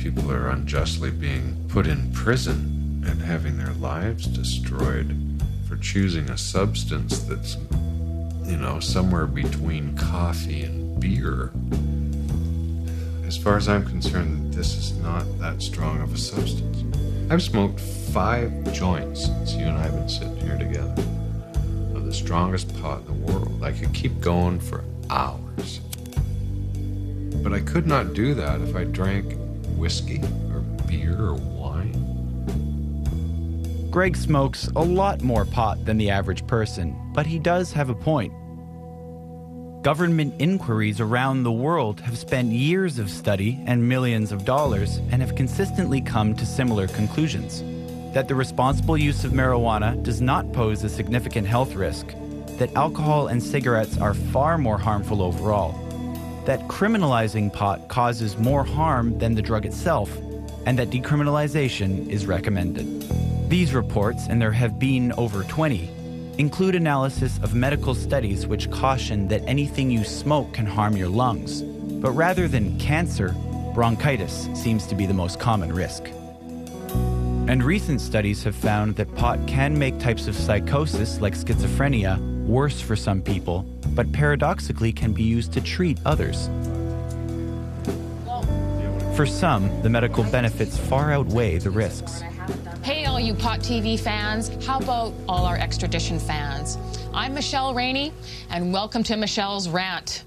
people are unjustly being put in prison and having their lives destroyed for choosing a substance that's, somewhere between coffee and beer. As far as I'm concerned, this is not that strong of a substance. I've smoked 5 joints since you and I have been sitting here together of the strongest pot in the world. I could keep going for hours. But I could not do that if I drank whiskey or beer or wine. Greg smokes a lot more pot than the average person, but he does have a point. Government inquiries around the world have spent years of study and millions of dollars and have consistently come to similar conclusions. That the responsible use of marijuana does not pose a significant health risk, that alcohol and cigarettes are far more harmful overall, that criminalizing pot causes more harm than the drug itself, and that decriminalization is recommended. These reports, and there have been over 20, include analysis of medical studies which caution that anything you smoke can harm your lungs. But rather than cancer, bronchitis seems to be the most common risk. And recent studies have found that pot can make types of psychosis like schizophrenia worse for some people, but paradoxically can be used to treat others. For some, the medical benefits far outweigh the risks. Hey, all you Pot TV fans, how about all our extradition fans? I'm Michelle Rainey, and welcome to Michelle's Rant.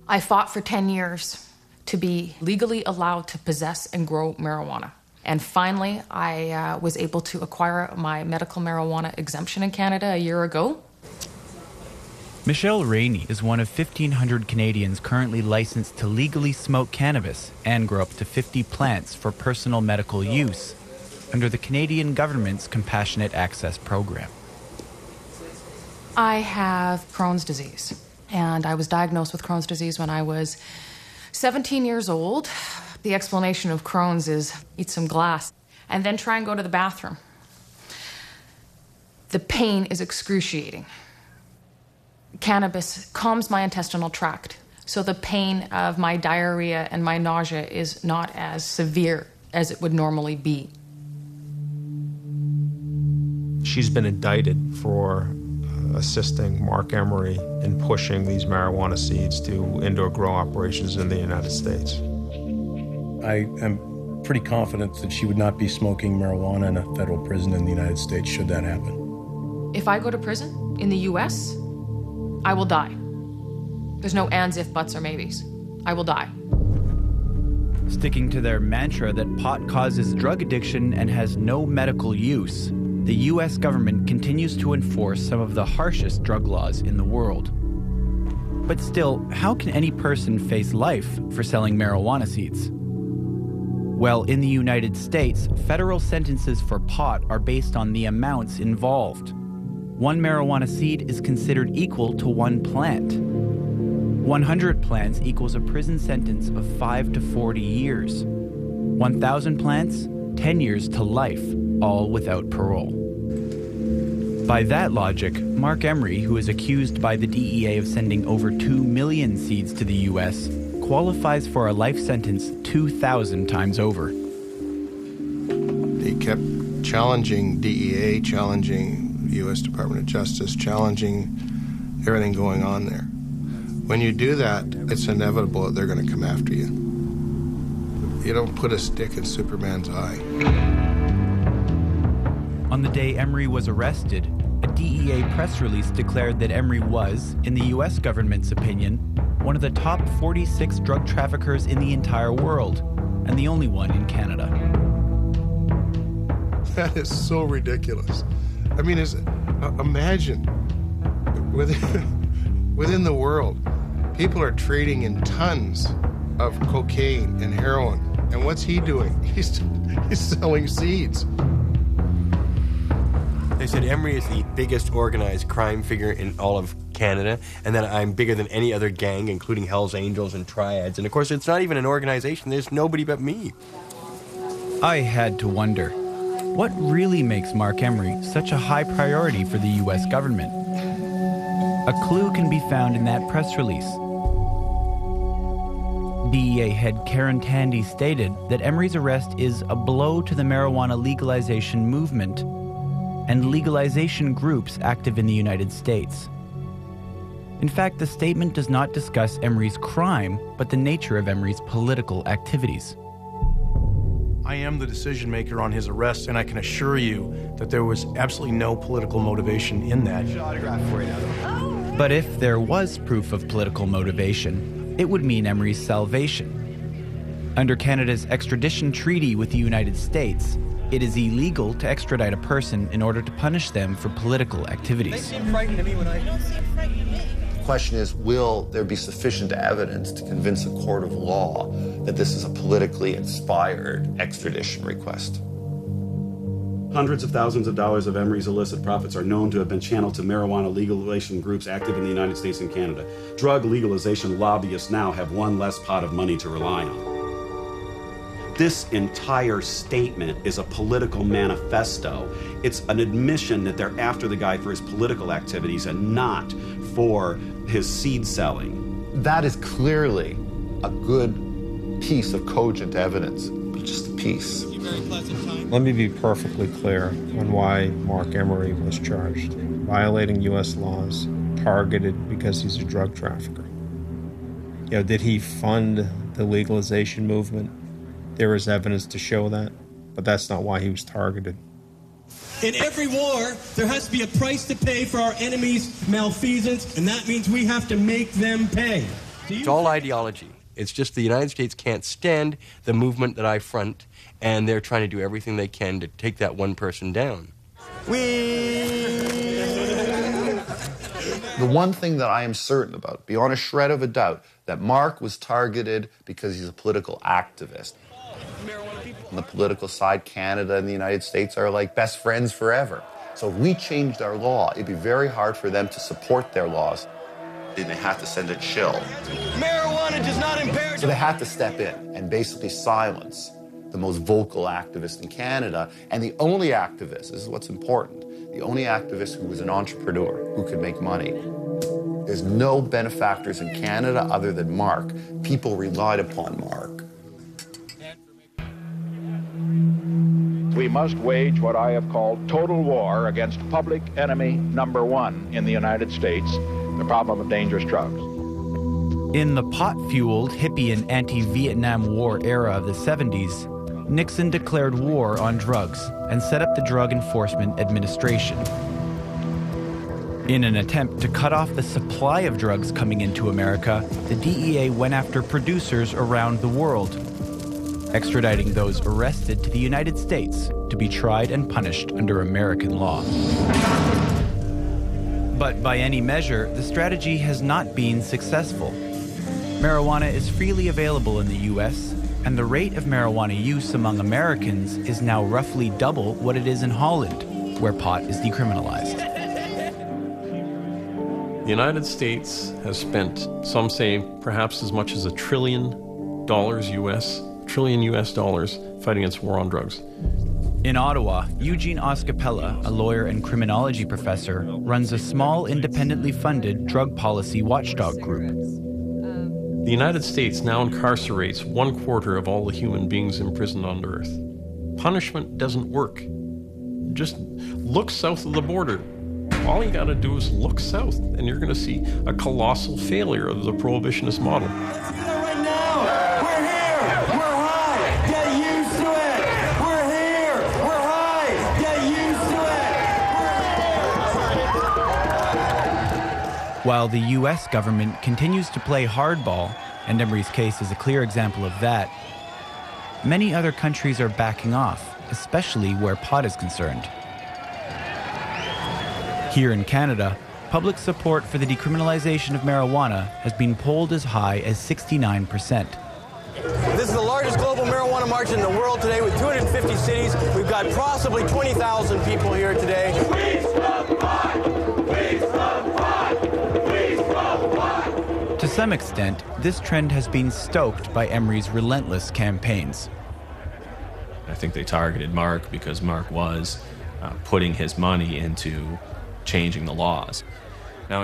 I fought for 10 years to be legally allowed to possess and grow marijuana. And finally, I was able to acquire my medical marijuana exemption in Canada a year ago. Michelle Rainey is one of 1,500 Canadians currently licensed to legally smoke cannabis and grow up to 50 plants for personal medical use under the Canadian government's Compassionate Access Program. I have Crohn's disease, and I was diagnosed with Crohn's disease when I was 17 years old. The explanation of Crohn's is eat some glass and then try and go to the bathroom. The pain is excruciating. Cannabis calms my intestinal tract, so the pain of my diarrhea and my nausea is not as severe as it would normally be. She's been indicted for assisting Marc Emery in pushing these marijuana seeds to indoor grow operations in the United States. I am pretty confident that she would not be smoking marijuana in a federal prison in the United States should that happen. If I go to prison in the U.S., I will die. There's no ands, if, buts, or maybes. I will die. Sticking to their mantra that pot causes drug addiction and has no medical use, the U.S. government continues to enforce some of the harshest drug laws in the world. But still, how can any person face life for selling marijuana seeds? Well, in the United States, federal sentences for pot are based on the amounts involved. One marijuana seed is considered equal to one plant. 100 plants equals a prison sentence of 5 to 40 years. 1,000 plants, 10 years to life, all without parole. By that logic, Marc Emery, who is accused by the DEA of sending over 2 million seeds to the U.S., qualifies for a life sentence 2,000 times over. They kept challenging DEA, challenging the U.S. Department of Justice, challenging everything going on there. When you do that, it's inevitable that they're going to come after you. You don't put a stick in Superman's eye. On the day Emery was arrested, a DEA press release declared that Emery was, in the U.S. government's opinion, one of the top 46 drug traffickers in the entire world, and the only one in Canada. That is so ridiculous. I mean, imagine, within the world, people are trading in tons of cocaine and heroin. And what's he doing? He's selling seeds. They said Emery is the biggest organized crime figure in all of Canada, and that I'm bigger than any other gang, including Hell's Angels and Triads. And of course, it's not even an organization. There's nobody but me. I had to wonder, what really makes Marc Emery such a high priority for the U.S. government? A clue can be found in that press release. DEA head Karen Tandy stated that Emery's arrest is a blow to the marijuana legalization movement and legalization groups active in the United States. In fact, the statement does not discuss Emery's crime, but the nature of Emery's political activities. I am the decision maker on his arrest, and I can assure you that there was absolutely no political motivation in that. But if there was proof of political motivation, it would mean Emery's salvation. Under Canada's extradition treaty with the United States, it is illegal to extradite a person in order to punish them for political activities. They seem frightened to me when I... They don't seem frightened to me. The question is, will there be sufficient evidence to convince a court of law that this is a politically inspired extradition request? Hundreds of thousands of dollars of Emery's illicit profits are known to have been channeled to marijuana legalization groups active in the United States and Canada. Drug legalization lobbyists now have one less pot of money to rely on. This entire statement is a political manifesto. It's an admission that they're after the guy for his political activities and not for his seed selling. That is clearly a good piece of cogent evidence, but just a piece. Let me be perfectly clear on why Marc Emery was charged. Violating U.S. laws, targeted because he's a drug trafficker. Did he fund the legalization movement? There is evidence to show that, but that's not why he was targeted. In every war, there has to be a price to pay for our enemies' malfeasance, and that means we have to make them pay. It's all ideology. It's just the United States can't stand the movement that I front, and they're trying to do everything they can to take that one person down. The one thing that I am certain about, beyond a shred of a doubt, that Marc was targeted because he's a political activist. On the political side, Canada and the United States are like best friends forever. So if we changed our law, it'd be very hard for them to support their laws. They had to send a chill. Marijuana does not impair... So they had to step in and basically silence the most vocal activist in Canada, and the only activist, this is what's important, the only activist who was an entrepreneur, who could make money. There's no benefactors in Canada other than Marc. People relied upon Marc. We must wage what I have called total war against public enemy number one in the United States, the problem of dangerous drugs. In the pot-fueled hippie and anti-Vietnam War era of the 70s, Nixon declared war on drugs and set up the Drug Enforcement Administration. In an attempt to cut off the supply of drugs coming into America, the DEA went after producers around the world, extraditing those arrested to the United States to be tried and punished under American law. But by any measure, the strategy has not been successful. Marijuana is freely available in the U.S., and the rate of marijuana use among Americans is now roughly double what it is in Holland, where pot is decriminalized. The United States has spent, some say, perhaps as much as $1 trillion US dollars fighting its war on drugs. In Ottawa, Eugene Oscapella, a lawyer and criminology professor, runs a small, independently funded drug policy watchdog group. The United States now incarcerates 1/4 of all the human beings imprisoned on Earth. Punishment doesn't work. Just look south of the border. All you gotta do is look south, and you're gonna see a colossal failure of the prohibitionist model. Let's do that right now! We're here! We're high! Get used to it! We're here! We're high! Get used to it! While the U.S. government continues to play hardball, and Emery's case is a clear example of that, many other countries are backing off, especially where pot is concerned. Here in Canada, public support for the decriminalization of marijuana has been polled as high as 69%. This is the largest global marijuana march in the world today with 250 cities. We've got possibly 20,000 people here today. We smoke pot! We smoke pot! We smoke pot! To some extent, this trend has been stoked by Emery's relentless campaigns. I think they targeted Marc because Marc was putting his money into changing the laws. Now,